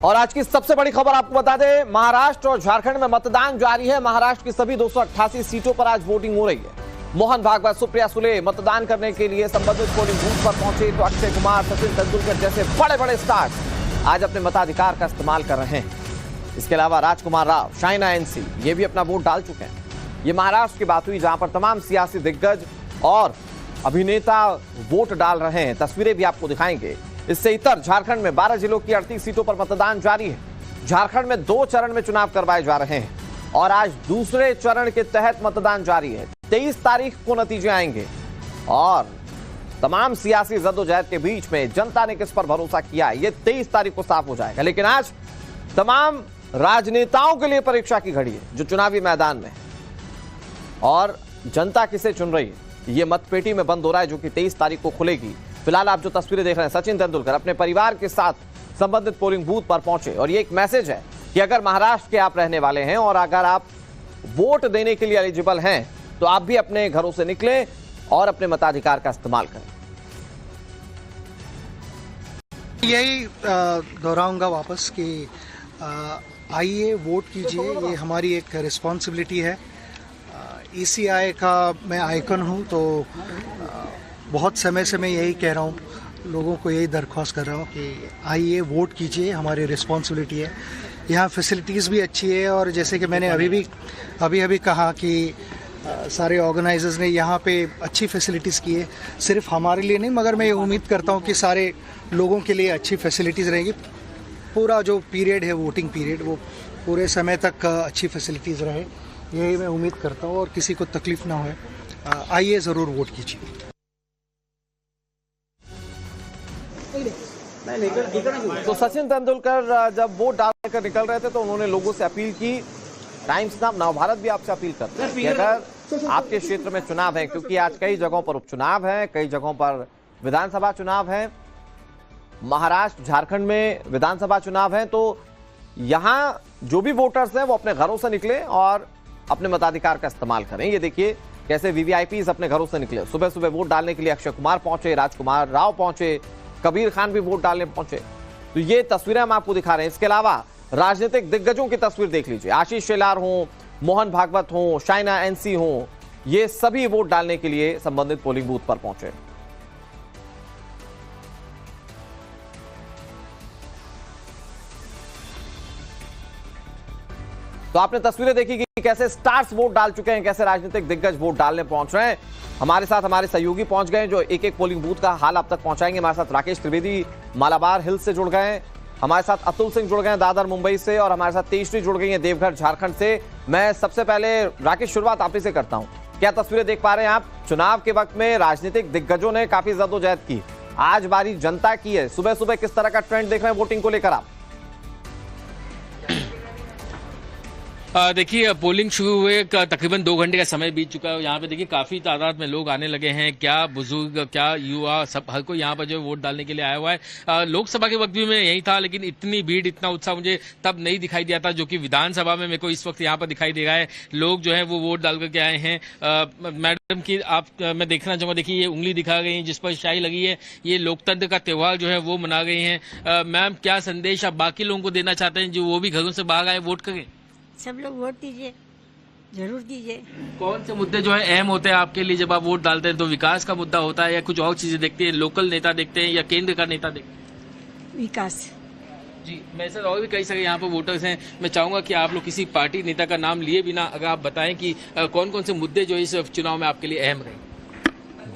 और आज की सबसे बड़ी खबर आपको बता दें, महाराष्ट्र और झारखंड में मतदान जारी है। महाराष्ट्र की सभी 288 सीटों पर आज वोटिंग हो रही है। मोहन भागवत, सुप्रिया सुले मतदान करने के लिए संबंधित पोलिंग बूथ पर पहुंचे तो अक्षय कुमार, सचिन तेंदुलकर जैसे बड़े बड़े स्टार्स आज अपने मताधिकार का इस्तेमाल कर रहे हैं। इसके अलावा राजकुमार राव, शाइना एनसी ये भी अपना वोट डाल चुके हैं। ये महाराष्ट्र की बात हुई जहां पर तमाम सियासी दिग्गज और अभिनेता वोट डाल रहे हैं। तस्वीरें भी आपको दिखाएंगे। इससे इतर झारखंड में 12 जिलों की 38 सीटों पर मतदान जारी है। झारखंड में 2 चरण में चुनाव करवाए जा रहे हैं और आज दूसरे चरण के तहत मतदान जारी है। 23 तारीख को नतीजे आएंगे और तमाम सियासी जद्दोजहद के बीच में जनता ने किस पर भरोसा किया ये 23 तारीख को साफ हो जाएगा। लेकिन आज तमाम राजनेताओं के लिए परीक्षा की घड़ी है जो चुनावी मैदान में है और जनता किसे चुन रही है ये मतपेटी में बंद हो रहा है, जो कि 23 तारीख को खुलेगी। फिलहाल आप जो तस्वीरें देख रहे हैं, सचिन तेंदुलकर अपने परिवार के साथ संबंधित पोलिंग बूथ पर पहुंचे और ये एक मैसेज है कि अगर महाराष्ट्र के आप रहने वाले हैं और अगर आप वोट देने के लिए एलिजिबल हैं तो आप भी अपने घरों से निकलें और अपने मताधिकार का इस्तेमाल करें। यही दोहराऊंगा वापस कि आइए वोट कीजिए, ये हमारी एक रिस्पॉन्सिबिलिटी है। ईसीआई का मैं आइकन हूँ तो बहुत समय से मैं यही कह रहा हूँ, लोगों को यही दरख्वास्त कर रहा हूँ कि आइए वोट कीजिए, हमारी रिस्पॉन्सिबिलिटी है। यहाँ फैसिलिटीज़ भी अच्छी है और जैसे कि मैंने अभी कहा कि सारे ऑर्गेनाइजर्स ने यहाँ पे अच्छी फैसिलिटीज़ की है, सिर्फ हमारे लिए नहीं मगर मैं ये उम्मीद करता हूँ कि सारे लोगों के लिए अच्छी फैसिलिटीज़ रहेंगी। पूरा जो पीरियड है वोटिंग पीरियड वो पूरे समय तक अच्छी फैसिलिटीज़ रहे, यही मैं उम्मीद करता हूँ और किसी को तकलीफ ना हो। आइए ज़रूर वोट कीजिए। तो सचिन तेंदुलकर जब वोट डालने कर निकल रहे थे तो उन्होंने लोगों से अपील की, टाइम्स नवभारत भी आपसे अपील करते हैं कि अगर आपके क्षेत्र में चुनाव है, क्योंकि आज कई जगहों पर उपचुनाव है, कई जगहों पर विधानसभा चुनाव है, महाराष्ट्र झारखंड में विधानसभा चुनाव है, तो यहाँ जो भी वोटर्स हैं वो अपने घरों से निकले और अपने मताधिकार का इस्तेमाल करें। ये देखिए कैसे वीवीआईपीज अपने घरों से निकले। सुबह सुबह वोट डालने के लिए अक्षय कुमार पहुंचे, राजकुमार राव पहुंचे, कबीर खान भी वोट डालने पहुंचे। तो ये तस्वीरें हम आपको दिखा रहे हैं। इसके अलावा राजनीतिक दिग्गजों की तस्वीर देख लीजिए। आशीष शेलार हों, मोहन भागवत हों, शाइना एनसी हों, ये सभी वोट डालने के लिए संबंधित पोलिंग बूथ पर पहुंचे। तो आपने तस्वीरें देखी कि कैसे स्टार्स वोट डाल चुके हैं, कैसे राजनीतिक दिग्गज वोट डालने पहुंच रहे हैं। हमारे साथ हमारे सहयोगी पहुंच गए जो एक एक पोलिंग बूथ का हाल आप तक पहुंचाएंगे। हमारे साथ राकेश त्रिवेदी मालाबार हिल्स से जुड़ गए हैं, हमारे साथ अतुल सिंह जुड़ गए हैं दादर मुंबई से, और हमारे साथ तेजश्री जुड़ गई हैं देवघर झारखंड से। मैं सबसे पहले राकेश शुरुआत आप ही से करता हूं। क्या तस्वीरें देख पा रहे हैं आप? चुनाव के वक्त में राजनीतिक दिग्गजों ने काफी जद्दोजहद की, आज बारी जनता की है। सुबह सुबह किस तरह का ट्रेंड देख रहे हैं वोटिंग को लेकर आप? देखिए पोलिंग शुरू हुए तकरीबन 2 घंटे का समय बीत चुका है। यहाँ पे देखिए काफी तादाद में लोग आने लगे हैं, क्या बुजुर्ग क्या युवा, सब हर कोई यहाँ पर जो वोट डालने के लिए आया हुआ है। लोकसभा के वक्त भी मैं यही था, लेकिन इतनी भीड़ इतना उत्साह मुझे तब नहीं दिखाई दिया था जो कि विधानसभा में मेरे को इस वक्त यहाँ पर दिखाई दे रहा है। लोग जो है वो वोट डाल करके आए हैं। मैडम की मैं देखना चाहूंगा, देखिए ये उंगली दिखा गई है जिस पर स्याही लगी है, ये लोकतंत्र का त्योहार जो है वो मना गई है। मैम क्या संदेश आप बाकी लोगों को देना चाहते हैं जो वो भी घरों से बाहर आए वोट करें? सब लोग वोट दीजिए, जरूर दीजिए। कौन से मुद्दे जो है अहम होते हैं आपके लिए जब आप वोट डालते हैं? तो विकास का मुद्दा होता है या कुछ और चीजें देखते हैं, लोकल नेता देखते हैं या केंद्र का नेता देखते हैं? विकास। जी मैं सर, और भी कई सारे यहाँ पर वोटर्स हैं, मैं चाहूंगा कि आप लोग किसी पार्टी नेता का नाम लिए बिना अगर आप बताएं कि कौन कौन से मुद्दे जो इस चुनाव में आपके लिए अहम रहे।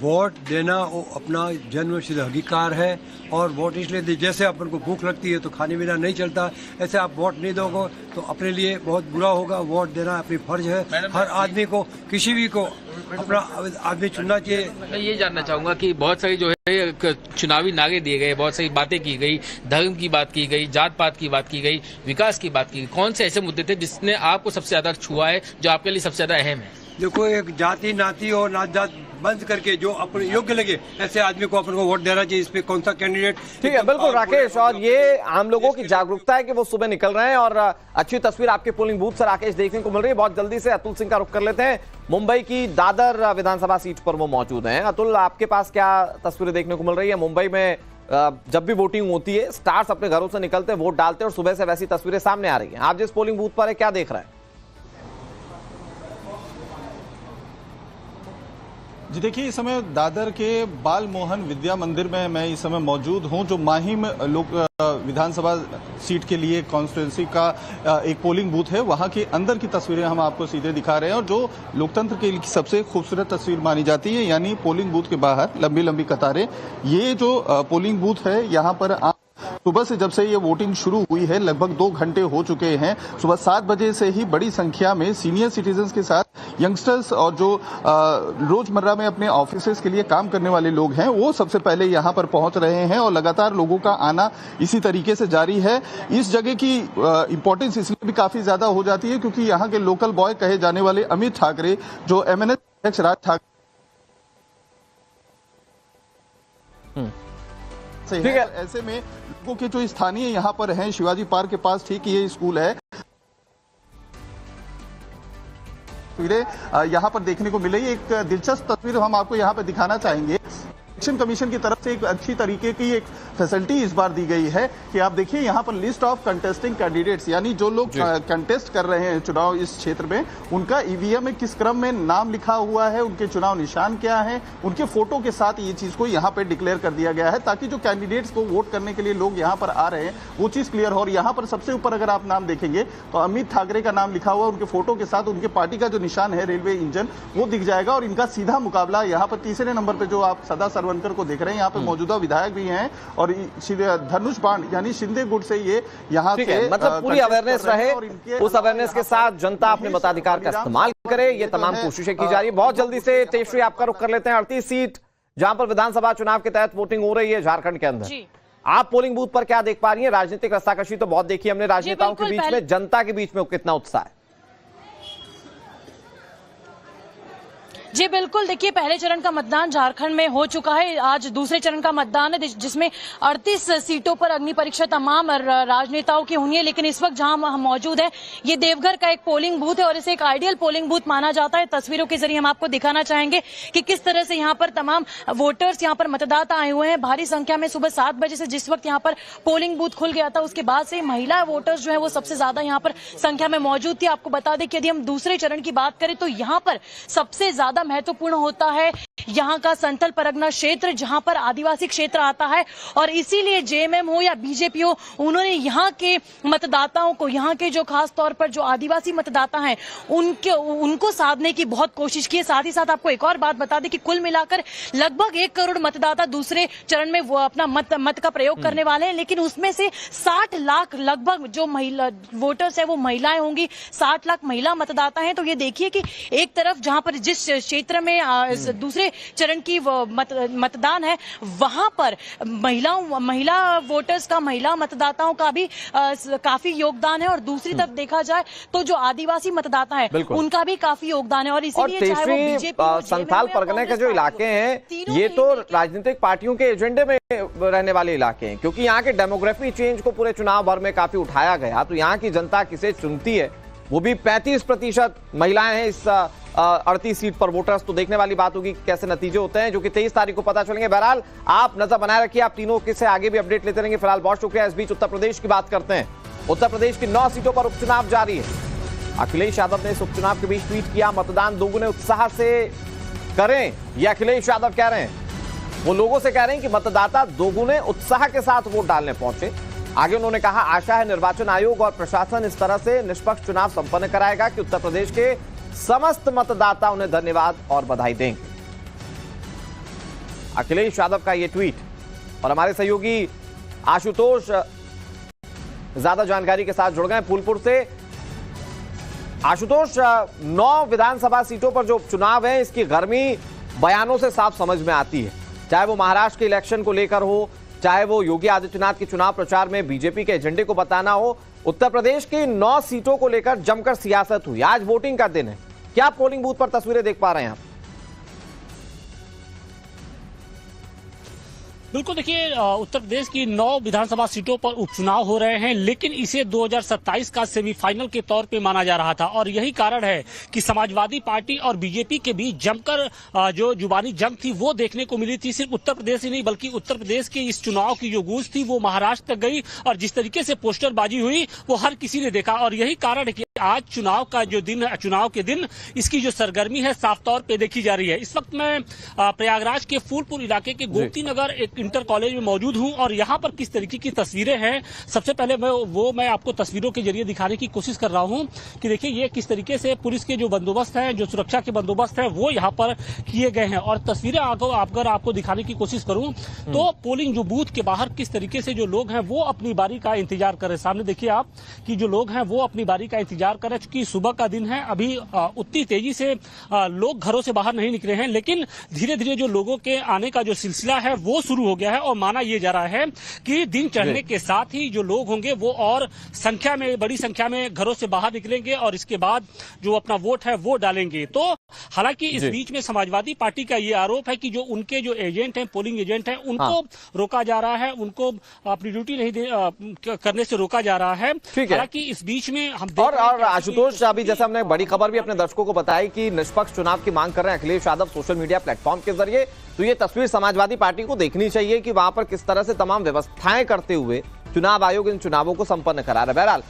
वोट देना वो अपना जन्मसिद्ध अधिकार है और वोट इसलिए जैसे अपन को भूख लगती है तो खाने बिना नहीं चलता, ऐसे आप वोट नहीं दोगे तो अपने लिए बहुत बुरा होगा। वोट देना अपनी फर्ज है, हर आदमी को, किसी भी को अपना आदमी चुनना चाहिए। मैं ये जानना चाहूंगा कि बहुत सारी जो है चुनावी नारे दिए गए, बहुत सारी बातें की गई, धर्म की बात की गई, जात पात की बात की गई, विकास की बात की गई, कौन से ऐसे मुद्दे थे जिसने आपको सबसे ज्यादा छुआ है, जो आपके लिए सबसे ज्यादा अहम है? देखो, एक जाति नाती और नात जात बंद करके जो अपने योग्य लगे ऐसे आदमी को अपन को वोट देना चाहिए। इस पे कौन सा कैंडिडेट ठीक है, बिल्कुल राकेश, और ये आम लोगों की जागरूकता है कि वो सुबह निकल रहे हैं और अच्छी तस्वीर आपके पोलिंग बूथ से राकेश देखने को मिल रही है। बहुत जल्दी से अतुल सिंह का रुख कर लेते हैं, मुंबई की दादर विधानसभा सीट पर वो मौजूद हैं। अतुल, आपके पास क्या तस्वीरें देखने को मिल रही है? मुंबई में जब भी वोटिंग होती है स्टार्स अपने घरों से निकलते हैं, वोट डालते हैं और सुबह से वैसी तस्वीरें सामने आ रही हैं। आप जिस पोलिंग बूथ पर है क्या देख रहे हैं? जी देखिए, इस समय दादर के बाल मोहन विद्या मंदिर में मैं इस समय मौजूद हूं, जो माहिम लोक विधानसभा सीट के लिए कॉन्स्टिट्यूंसी का एक पोलिंग बूथ है। वहां के अंदर की तस्वीरें हम आपको सीधे दिखा रहे हैं और जो लोकतंत्र की सबसे खूबसूरत तस्वीर मानी जाती है, यानी पोलिंग बूथ के बाहर लंबी लंबी कतारें। ये जो पोलिंग बूथ है, यहाँ पर सुबह से जब से ये वोटिंग शुरू हुई है लगभग 2 घंटे हो चुके हैं। सुबह 7 बजे से ही बड़ी संख्या में सीनियर सिटीजन्स के साथ यंगस्टर्स और जो रोजमर्रा में अपने ऑफिसेज के लिए काम करने वाले लोग हैं, वो सबसे पहले यहाँ पर पहुंच रहे हैं और लगातार लोगों का आना इसी तरीके से जारी है। इस जगह की इंपॉर्टेंस इसलिए भी काफी ज्यादा हो जाती है क्योंकि यहाँ के लोकल बॉय कहे जाने वाले अमित ठाकरे, जो MNS अध्यक्ष राज ठाकरे ठीक है, तो ऐसे में लोगों के जो स्थानीय यहाँ पर हैं, शिवाजी पार्क के पास ठीक ये स्कूल है, यहाँ पर देखने को मिले। एक दिलचस्प तस्वीर हम आपको यहाँ पर दिखाना चाहेंगे। इलेक्शन कमीशन की तरफ से एक अच्छी तरीके की एक फैसिलिटी इस बार दी गई है कि आप देखिए यहाँ पर लिस्ट ऑफ कंटेस्टिंग कैंडिडेट्स, यानी जो लोग कंटेस्ट कर रहे हैं चुनाव इस क्षेत्र में, उनका ईवीएम में किस क्रम में नाम लिखा हुआ है, उनके चुनाव निशान क्या है, उनके फोटो के साथ ये चीज को यहाँ पे डिक्लेयर कर दिया गया है ताकि जो कैंडिडेट्स को वोट करने के लिए लोग यहाँ पर आ रहे हैं वो चीज क्लियर हो। और यहाँ पर सबसे ऊपर अगर आप नाम देखेंगे तो अमित ठाकरे का नाम लिखा हुआ, उनके फोटो के साथ उनके पार्टी का जो निशान है रेलवे इंजन, वो दिख जाएगा। और इनका सीधा मुकाबला यहाँ पर तीसरे नंबर पर जो आप सदा सरवनकर को देख रहे हैं, यहाँ पे मौजूदा विधायक भी हैं और धनुष बाण यानी शिंदे गुट से ये यहाँ से मतलब पूरी अवेयरनेस रहे, उस अवेयरनेस के साथ जनता अपने मताधिकार का इस्तेमाल करे, ये तमाम कोशिशें की जा रही है। बहुत जल्दी से तेजस्वी आपका रुख कर लेते हैं 38 सीट जहां पर विधानसभा चुनाव के तहत वोटिंग हो रही है झारखंड के अंदर। आप पोलिंग बूथ पर क्या देख पा रही है? राजनीतिक रस्साकशी तो बहुत देखी हमने राजनेताओं के बीच में, जनता के बीच में कितना उत्साह है? जी बिल्कुल, देखिए पहले चरण का मतदान झारखंड में हो चुका है, आज दूसरे चरण का मतदान है जिसमें 38 सीटों पर अग्नि परीक्षा तमाम राजनेताओं की होनी है। लेकिन इस वक्त जहां हम मौजूद है ये देवघर का एक पोलिंग बूथ है और इसे एक आइडियल पोलिंग बूथ माना जाता है। तस्वीरों के जरिए हम आपको दिखाना चाहेंगे कि किस तरह से यहाँ पर तमाम वोटर्स, यहाँ पर मतदाता आए हुए हैं भारी संख्या में। सुबह 7 बजे से जिस वक्त यहाँ पर पोलिंग बूथ खुल गया था उसके बाद से महिला वोटर्स जो है वो सबसे ज्यादा यहाँ पर संख्या में मौजूद थी। आपको बता दें कि यदि हम दूसरे चरण की बात करें तो यहाँ पर सबसे ज्यादा महत्वपूर्ण होता है यहाँ का संथल परगना क्षेत्र, जहां पर आदिवासी क्षेत्र आता है और इसीलिए जेएमएम हो या बीजेपी हो, उन्होंने यहाँ के मतदाताओं को, यहाँ के जो खास तौर पर जो आदिवासी मतदाता हैं उनको साधने की बहुत कोशिश की है। साथ ही साथ आपको एक और बात बता दें कि कुल मिलाकर लगभग 1 करोड़ मतदाता दूसरे चरण में वो अपना मत का प्रयोग करने वाले हैं, लेकिन उसमें से 60 लाख लगभग जो महिला वोटर्स है वो महिलाएं होंगी, 60 लाख महिला मतदाता हैं। तो ये देखिए कि एक तरफ जहां पर जिस क्षेत्र में दूसरे चरण की मतदान है वहां पर महिला वोटर्स का, महिला मतदाताओं का भी काफी योगदान है और दूसरी तरफ देखा जाए तो जो आदिवासी मतदाता है उनका भी काफी योगदान है। और इसीलिए चाहे वो बीजेपी, संथाल परगने के जो इलाके हैं ये तो राजनीतिक पार्टियों के एजेंडे में रहने वाले इलाके हैं, क्योंकि यहाँ के डेमोग्राफी चेंज को पूरे चुनाव भर में काफी उठाया गया। तो यहाँ की जनता किसे चुनती है, वो भी 35% महिलाएं हैं इस 38 सीट पर वोटर्स। तो देखने वाली बात होगी कैसे नतीजे होते हैं, जो कि 23 तारीख को पता चलेंगे। बहरहाल आप नजर बनाए रखिए, आप तीनों के से आगे भी अपडेट लेते रहेंगे। फिलहाल बहुत शुक्रिया। इस बीच उत्तर प्रदेश की बात करते हैं। उत्तर प्रदेश की 9 सीटों पर उपचुनाव जारी है। अखिलेश यादव ने इस उपचुनाव के बीच ट्वीट किया, मतदान दोगुने उत्साह से करें, ये अखिलेश यादव कह रहे हैं। वो लोगों से कह रहे हैं कि मतदाता दोगुने उत्साह के साथ वोट डालने पहुंचे। आगे उन्होंने कहा, आशा है निर्वाचन आयोग और प्रशासन इस तरह से निष्पक्ष चुनाव संपन्न कराएगा कि उत्तर प्रदेश के समस्त मतदाता उन्हें धन्यवाद और बधाई देंगे। अखिलेश यादव का यह ट्वीट। और हमारे सहयोगी आशुतोष ज्यादा जानकारी के साथ जुड़ गए फूलपुर से। आशुतोष, 9 विधानसभा सीटों पर जो उपचुनाव है इसकी गर्मी बयानों से साफ समझ में आती है, चाहे वो महाराष्ट्र के इलेक्शन को लेकर हो, चाहे वो योगी आदित्यनाथ के चुनाव प्रचार में बीजेपी के एजेंडे को बताना हो। उत्तर प्रदेश की 9 सीटों को लेकर जमकर सियासत हुई। आज वोटिंग का दिन है, क्या पोलिंग बूथ पर तस्वीरें देख पा रहे हैं आप? बिल्कुल, देखिए उत्तर प्रदेश की 9 विधानसभा सीटों पर उपचुनाव हो रहे हैं, लेकिन इसे 2027 का सेमीफाइनल के तौर पे माना जा रहा था और यही कारण है कि समाजवादी पार्टी और बीजेपी के बीच जमकर जो जुबानी जंग थी वो देखने को मिली थी। सिर्फ उत्तर प्रदेश ही नहीं बल्कि उत्तर प्रदेश के इस चुनाव की जो गूंज थी वो महाराष्ट्र तक गई और जिस तरीके से पोस्टरबाजी हुई वो हर किसी ने देखा और यही कारण है कि आज चुनाव का जो दिन है, चुनाव के दिन इसकी जो सरगर्मी है साफ तौर पे देखी जा रही है। इस वक्त मैं प्रयागराज के फूलपुर इलाके के गोमती नगर एक इंटर कॉलेज में मौजूद हूं और यहां पर किस तरीके की तस्वीरें हैं सबसे पहले मैं आपको तस्वीरों के जरिए दिखाने की कोशिश कर रहा हूं कि देखिए ये किस तरीके से पुलिस के जो बंदोबस्त है, जो सुरक्षा के बंदोबस्त है वो यहाँ पर किए गए हैं और तस्वीरें अगर आपको दिखाने की कोशिश करूं तो पोलिंग जो बूथ के बाहर किस तरीके से जो लोग हैं वो अपनी बारी का इंतजार कर रहे हैं। सामने देखिए आप कि जो लोग हैं वो अपनी बारी का इंतजार कर रहे हैं। चूंकि सुबह का दिन है, अभी उतनी तेजी से लोग घरों से बाहर नहीं निकले हैं, लेकिन धीरे धीरे जो लोगों के आने का जो सिलसिला है वो शुरू हो गया है और माना यह जा रहा है कि दिन चढ़ने के साथ ही जो लोग होंगे वो और बड़ी संख्या में घरों से बाहर निकलेंगे और इसके बाद जो अपना वोट है वो डालेंगे। तो हालांकि इस बीच में समाजवादी पार्टी का ये आरोप है कि जो उनके जो एजेंट हैं, पोलिंग एजेंट हैं, उनको रोका जा रहा है, उनको अपनी ड्यूटी नहीं करने से रोका जा रहा है। हालांकि इस बीच में हम और आशुतोष, अभी जैसे हमने बड़ी खबर भी अपने दर्शकों को बताई कि निष्पक्ष चुनाव की मांग कर रहे हैं Akhilesh Yadav social media platform के जरिए, तो ये तस्वीर समाजवादी पार्टी को देखनी चाहिए कि वहां पर किस तरह से तमाम व्यवस्थाएं करते हुए चुनाव आयोग इन चुनावों को संपन्न करा रहा है। बहरहाल